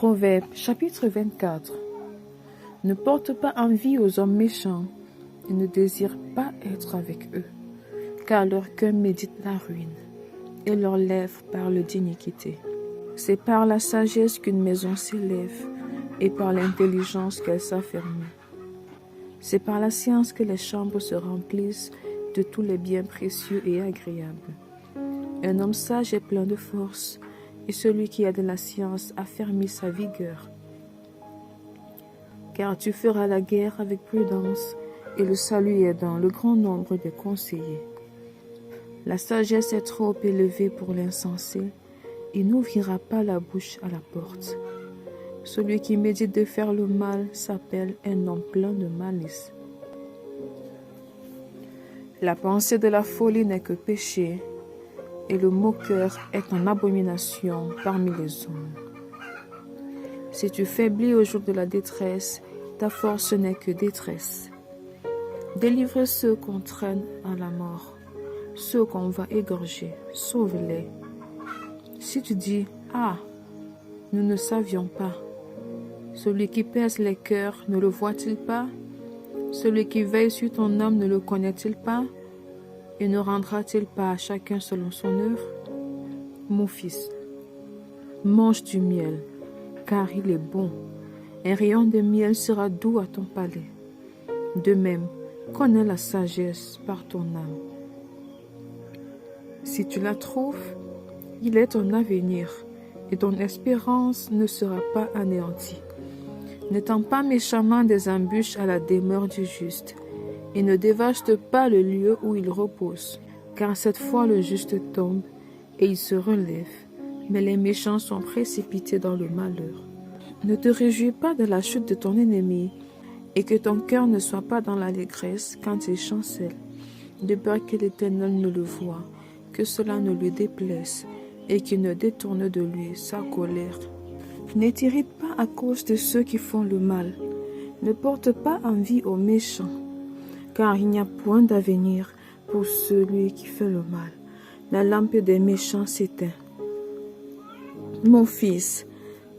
Proverbe chapitre 24. Ne porte pas envie aux hommes méchants et ne désire pas être avec eux, car leur cœur médite la ruine et leurs lèvres parlent d'iniquité. C'est par la sagesse qu'une maison s'élève et par l'intelligence qu'elle s'affermit. C'est par la science que les chambres se remplissent de tous les biens précieux et agréables. Un homme sage est plein de force, et celui qui a de la science affermit sa vigueur. Car tu feras la guerre avec prudence, et le salut est dans le grand nombre des conseillers. La sagesse est trop élevée pour l'insensé, et n'ouvrira pas la bouche à la porte. Celui qui médite de faire le mal s'appelle un homme plein de malice. La pensée de la folie n'est que péché, et le moqueur est en abomination parmi les hommes. Si tu faiblis au jour de la détresse, ta force n'est que détresse. Délivre ceux qu'on traîne à la mort, ceux qu'on va égorger, sauve-les. Si tu dis, « Ah, nous ne savions pas », celui qui pèse les cœurs ne le voit-il pas? Celui qui veille sur ton âme ne le connaît-il pas? Et ne rendra-t-il pas à chacun selon son œuvre? Mon fils, mange du miel, car il est bon. Un rayon de miel sera doux à ton palais. De même, connais la sagesse par ton âme. Si tu la trouves, il est ton avenir, et ton espérance ne sera pas anéantie. Ne tends pas méchamment des embûches à la demeure du juste, et ne dévaste pas le lieu où il repose, car cette fois le juste tombe, et il se relève, mais les méchants sont précipités dans le malheur. Ne te réjouis pas de la chute de ton ennemi, et que ton cœur ne soit pas dans l'allégresse quand il chancelle, de peur que l'Éternel ne le voie, que cela ne lui déplaise, et qu'il ne détourne de lui sa colère. Ne t'irrite pas à cause de ceux qui font le mal, ne porte pas envie aux méchants, car il n'y a point d'avenir pour celui qui fait le mal. La lampe des méchants s'éteint. Mon fils,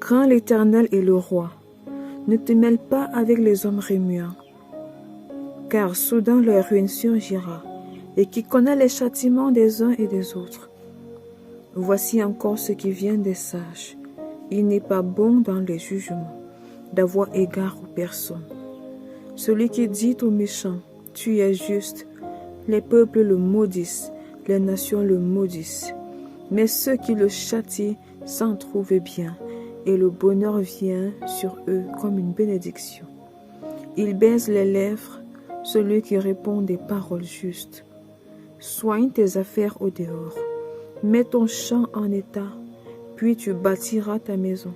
crains l'Éternel et le roi. Ne te mêle pas avec les hommes remuants, car soudain leur ruine surgira, et qui connaît les châtiments des uns et des autres. Voici encore ce qui vient des sages. Il n'est pas bon dans les jugements d'avoir égard aux personnes. Celui qui dit aux méchants, tu es juste, les peuples le maudissent, les nations le maudissent. Mais ceux qui le châtient s'en trouvent bien, et le bonheur vient sur eux comme une bénédiction. Il baise les lèvres, celui qui répond des paroles justes. Soigne tes affaires au dehors, mets ton champ en état, puis tu bâtiras ta maison.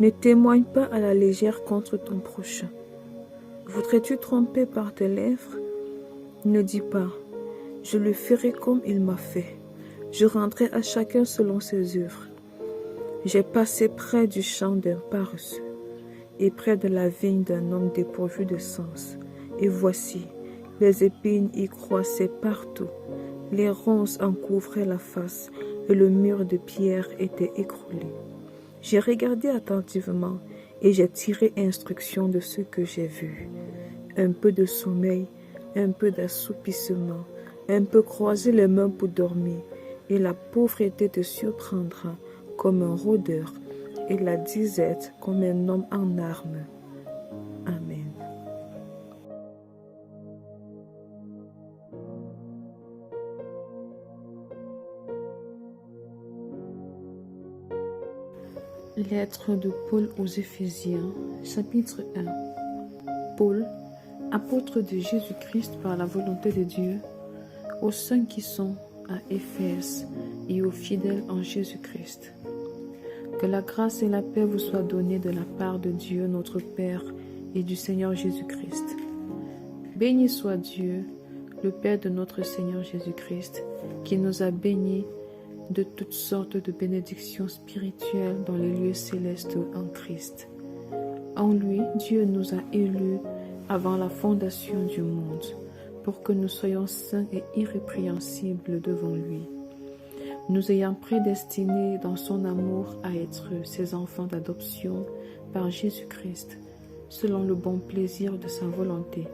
Ne témoigne pas à la légère contre ton prochain. Voudrais-tu tromper par tes lèvres? Ne dis pas, je le ferai comme il m'a fait. Je rendrai à chacun selon ses œuvres. J'ai passé près du champ d'un paresseux et près de la vigne d'un homme dépourvu de sens. Et voici, les épines y croissaient partout. Les ronces en couvraient la face et le mur de pierre était écroulé. J'ai regardé attentivement et j'ai tiré instruction de ce que j'ai vu. Un peu de sommeil, un peu d'assoupissement, un peu croiser les mains pour dormir, et la pauvreté te surprendra comme un rôdeur, et la disette comme un homme en armes. Amen. Lettre de Paul aux Éphésiens, chapitre 1. Paul, apôtre de Jésus-Christ par la volonté de Dieu, aux saints qui sont à Éphèse et aux fidèles en Jésus-Christ. Que la grâce et la paix vous soient données de la part de Dieu notre Père et du Seigneur Jésus-Christ. Béni soit Dieu, le Père de notre Seigneur Jésus-Christ, qui nous a bénis de toutes sortes de bénédictions spirituelles dans les lieux célestes en Christ. En lui, Dieu nous a élus avant la fondation du monde, pour que nous soyons saints et irrépréhensibles devant lui. nous ayant prédestinés dans son amour à être ses enfants d'adoption par Jésus-Christ, selon le bon plaisir de sa volonté,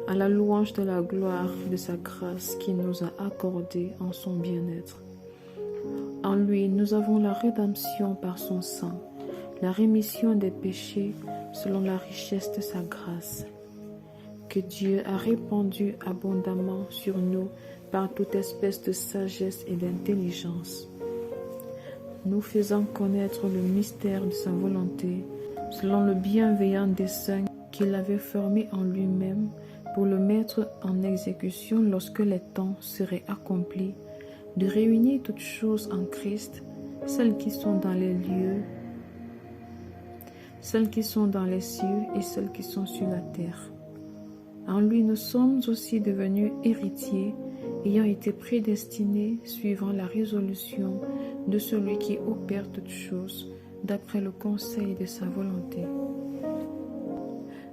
à la louange de la gloire de sa grâce qu'il nous a accordée en son bien-être. En lui, nous avons la rédemption par son sang, la rémission des péchés selon la richesse de sa grâce, que Dieu a répandue abondamment sur nous par toute espèce de sagesse et d'intelligence, nous faisant connaître le mystère de sa volonté, selon le bienveillant dessein qu'il avait formé en lui-même pour le mettre en exécution lorsque les temps seraient accomplis, de réunir toutes choses en Christ, celles qui sont dans les lieux, celles qui sont dans les cieux et celles qui sont sur la terre. En lui, nous sommes aussi devenus héritiers, ayant été prédestinés suivant la résolution de celui qui opère toutes choses d'après le conseil de sa volonté,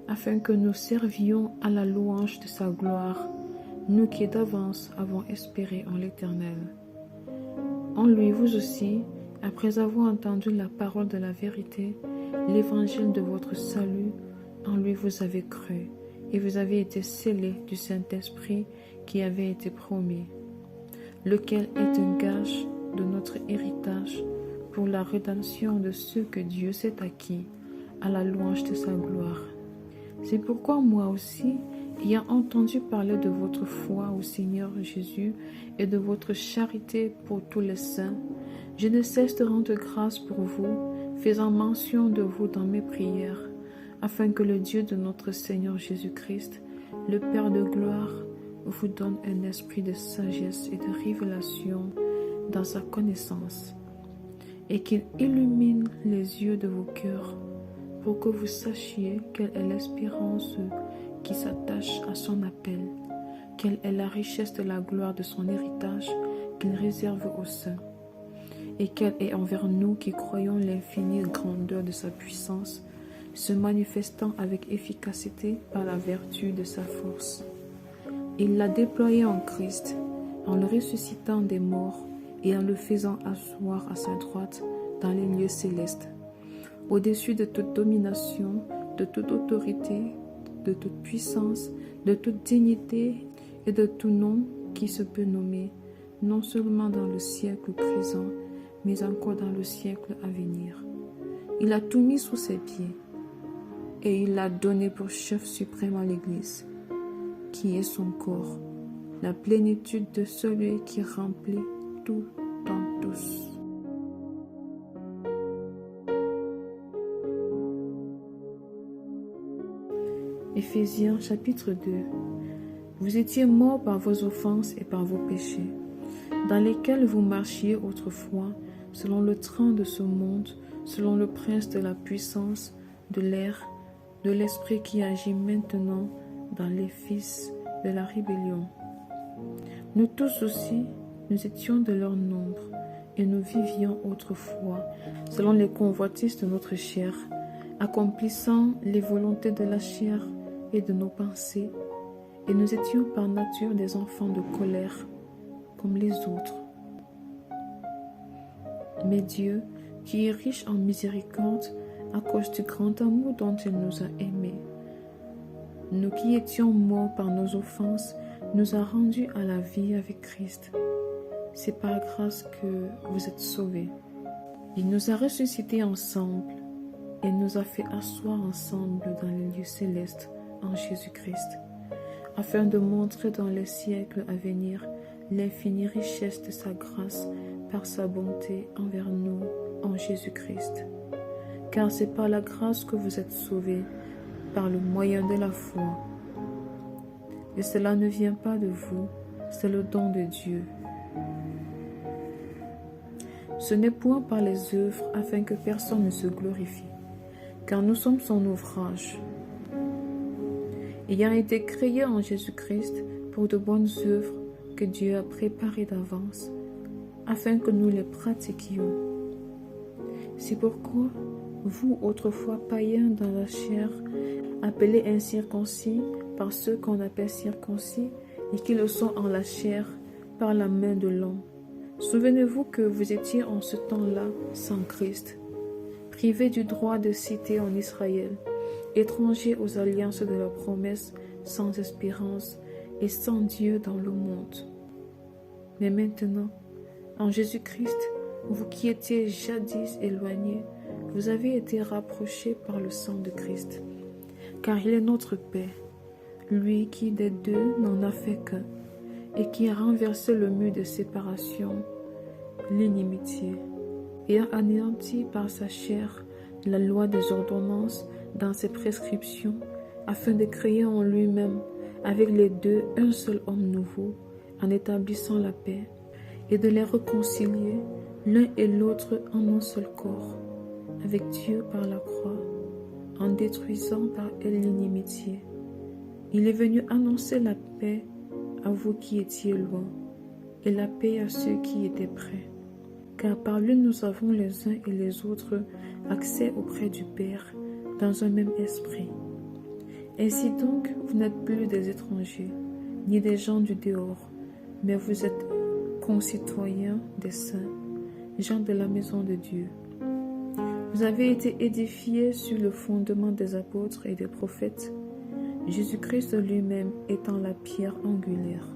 afin que nous servions à la louange de sa gloire, nous qui d'avance avons espéré en l'Éternel. En lui, vous aussi, après avoir entendu la parole de la vérité, l'évangile de votre salut, en lui vous avez cru, et vous avez été scellés du Saint-Esprit qui avait été promis, lequel est un gage de notre héritage pour la rédemption de ceux que Dieu s'est acquis, à la louange de sa gloire. C'est pourquoi moi aussi, ayant entendu parler de votre foi au Seigneur Jésus et de votre charité pour tous les saints, je ne cesse de rendre grâce pour vous, faisant mention de vous dans mes prières, afin que le Dieu de notre Seigneur Jésus-Christ, le Père de gloire, vous donne un esprit de sagesse et de révélation dans sa connaissance, et qu'il illumine les yeux de vos cœurs, pour que vous sachiez quelle est l'espérance qui s'attache à son appel, quelle est la richesse de la gloire de son héritage qu'il réserve aux saints, et quelle est envers nous qui croyons l'infinie grandeur de sa puissance, se manifestant avec efficacité par la vertu de sa force. Il l'a déployé en Christ, en le ressuscitant des morts et en le faisant asseoir à sa droite dans les lieux célestes, au-dessus de toute domination, de toute autorité, de toute puissance, de toute dignité et de tout nom qui se peut nommer, non seulement dans le siècle présent, mais encore dans le siècle à venir. Il a tout mis sous ses pieds, et il l'a donné pour chef suprême à l'Église, qui est son corps, la plénitude de celui qui remplit tout en tous. Éphésiens chapitre 2. Vous étiez morts par vos offenses et par vos péchés, dans lesquels vous marchiez autrefois, selon le train de ce monde, selon le prince de la puissance de l'air, de l'esprit qui agit maintenant dans les fils de la rébellion. Nous tous aussi, nous étions de leur nombre, et nous vivions autrefois, selon les convoitises de notre chair, accomplissant les volontés de la chair et de nos pensées, et nous étions par nature des enfants de colère, comme les autres. Mais Dieu, qui est riche en miséricorde, à cause du grand amour dont il nous a aimés, nous qui étions morts par nos offenses, nous a rendus à la vie avec Christ. C'est par grâce que vous êtes sauvés. Il nous a ressuscités ensemble et nous a fait asseoir ensemble dans les lieux célestes en Jésus-Christ, afin de montrer dans les siècles à venir l'infinie richesse de sa grâce par sa bonté envers nous en Jésus-Christ. Car c'est par la grâce que vous êtes sauvés, par le moyen de la foi. Et cela ne vient pas de vous, c'est le don de Dieu. Ce n'est point par les œuvres afin que personne ne se glorifie, car nous sommes son ouvrage, ayant été créés en Jésus-Christ pour de bonnes œuvres que Dieu a préparées d'avance, afin que nous les pratiquions. C'est pourquoi vous, autrefois païens dans la chair, appelés incirconcis par ceux qu'on appelle circoncis, et qui le sont en la chair par la main de l'homme, Souvenez-vous que vous étiez en ce temps-là sans Christ, privés du droit de cité en Israël, étrangers aux alliances de la promesse, sans espérance et sans Dieu dans le monde. Mais maintenant, en Jésus-Christ, vous qui étiez jadis éloignés, vous avez été rapprochés par le sang de Christ, car il est notre paix, lui qui des deux n'en a fait qu'un, et qui a renversé le mur de séparation, l'inimitié, ayant anéanti par sa chair la loi des ordonnances dans ses prescriptions, afin de créer en lui-même avec les deux un seul homme nouveau, en établissant la paix, et de les réconcilier l'un et l'autre en un seul corps, avec Dieu par la croix, en détruisant par elle l'inimitié. Il est venu annoncer la paix à vous qui étiez loin, et la paix à ceux qui étaient près. Car par lui nous avons les uns et les autres accès auprès du Père dans un même esprit. Ainsi donc, vous n'êtes plus des étrangers, ni des gens du dehors, mais vous êtes concitoyens des saints, gens de la maison de Dieu. Vous avez été édifiés sur le fondement des apôtres et des prophètes, Jésus-Christ lui-même étant la pierre angulaire.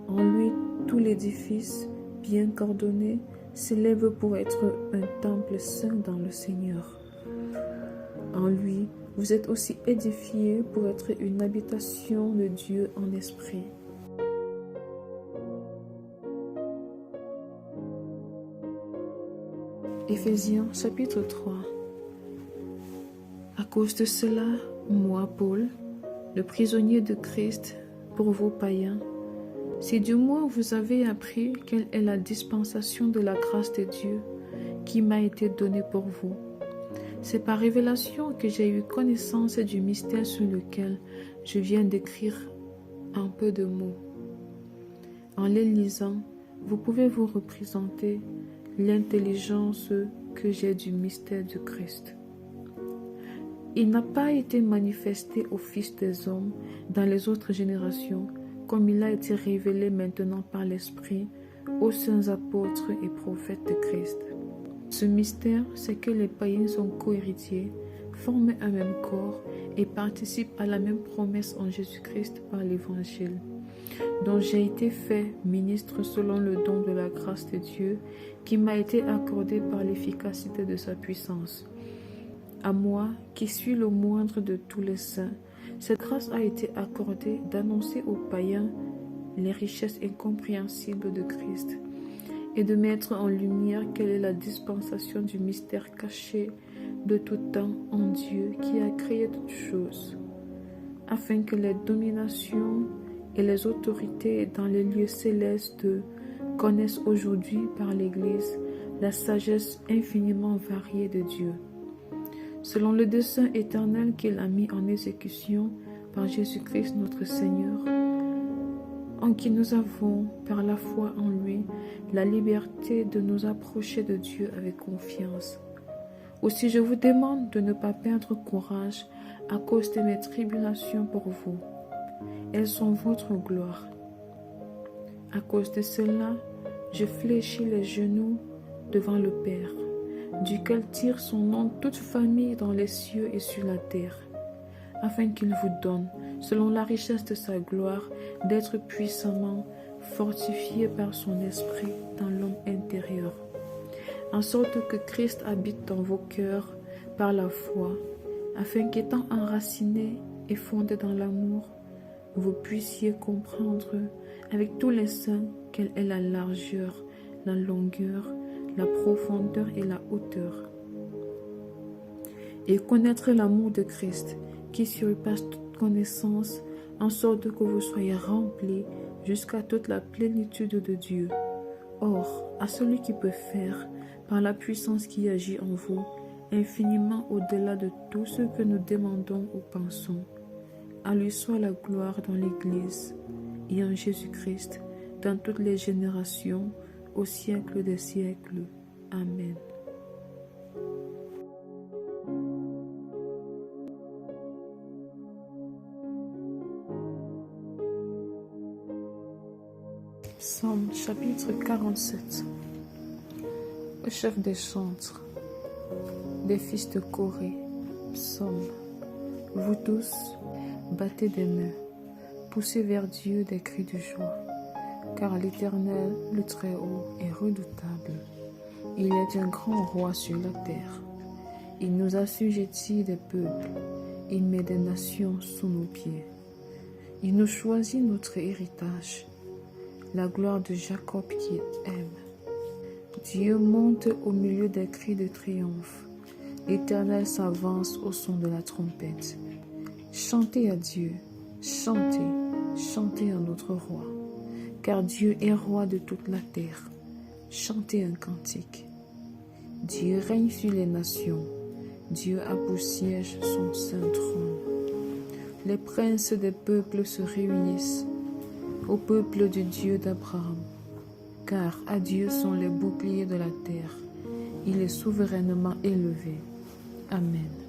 En lui, tout l'édifice, bien coordonné, s'élève pour être un temple saint dans le Seigneur. En lui, vous êtes aussi édifiés pour être une habitation de Dieu en esprit. Éphésiens chapitre 3. À cause de cela, moi, Paul, le prisonnier de Christ, pour vous païens, si du moins vous avez appris quelle est la dispensation de la grâce de Dieu qui m'a été donnée pour vous, c'est par révélation que j'ai eu connaissance du mystère sur lequel je viens d'écrire un peu de mots. En les lisant, vous pouvez vous représenter l'intelligence que j'ai du mystère de Christ. Il n'a pas été manifesté aux fils des hommes dans les autres générations, comme il a été révélé maintenant par l'Esprit aux saints apôtres et prophètes de Christ. Ce mystère, c'est que les païens sont co-héritiers, forment un même corps et participent à la même promesse en Jésus-Christ par l'Évangile, dont j'ai été fait ministre selon le don de la grâce de Dieu qui m'a été accordé par l'efficacité de sa puissance. À moi, qui suis le moindre de tous les saints, cette grâce a été accordée d'annoncer aux païens les richesses incompréhensibles de Christ et de mettre en lumière quelle est la dispensation du mystère caché de tout temps en Dieu qui a créé toutes choses, afin que les dominations et les autorités dans les lieux célestes connaissent aujourd'hui par l'Église la sagesse infiniment variée de Dieu, selon le dessein éternel qu'il a mis en exécution par Jésus-Christ notre Seigneur, en qui nous avons, par la foi en lui, la liberté de nous approcher de Dieu avec confiance. Aussi je vous demande de ne pas perdre courage à cause de mes tribulations pour vous. Elles sont votre gloire. À cause de cela, je fléchis les genoux devant le Père, duquel tire son nom toute famille dans les cieux et sur la terre, afin qu'il vous donne, selon la richesse de sa gloire, d'être puissamment fortifié par son esprit dans l'homme intérieur, en sorte que Christ habite dans vos cœurs par la foi, afin qu'étant enracinés et fondés dans l'amour, vous puissiez comprendre avec tous les saints quelle est la largeur, la longueur, la profondeur et la hauteur, et connaître l'amour de Christ qui surpasse toute connaissance, en sorte que vous soyez remplis jusqu'à toute la plénitude de Dieu. Or, à celui qui peut faire, par la puissance qui agit en vous, infiniment au-delà de tout ce que nous demandons ou pensons, à lui soit la gloire dans l'Église et en Jésus-Christ, dans toutes les générations, au siècle des siècles. Amen. Psaume chapitre 47. Au chef des chantres, des fils de Corée, psaume. Vous tous, battez des mains, poussez vers Dieu des cris de joie, car l'Éternel, le Très-Haut, est redoutable. Il est un grand roi sur la terre. Il nous assujettit des peuples, il met des nations sous nos pieds. Il nous choisit notre héritage, la gloire de Jacob qu'il aime. Dieu monte au milieu des cris de triomphe. L'Éternel s'avance au son de la trompette. Chantez à Dieu, chantez, chantez à notre roi, car Dieu est roi de toute la terre. Chantez un cantique. Dieu règne sur les nations, Dieu a pour siège son saint trône. Les princes des peuples se réunissent au peuple du Dieu d'Abraham, car à Dieu sont les boucliers de la terre, il est souverainement élevé. Amen.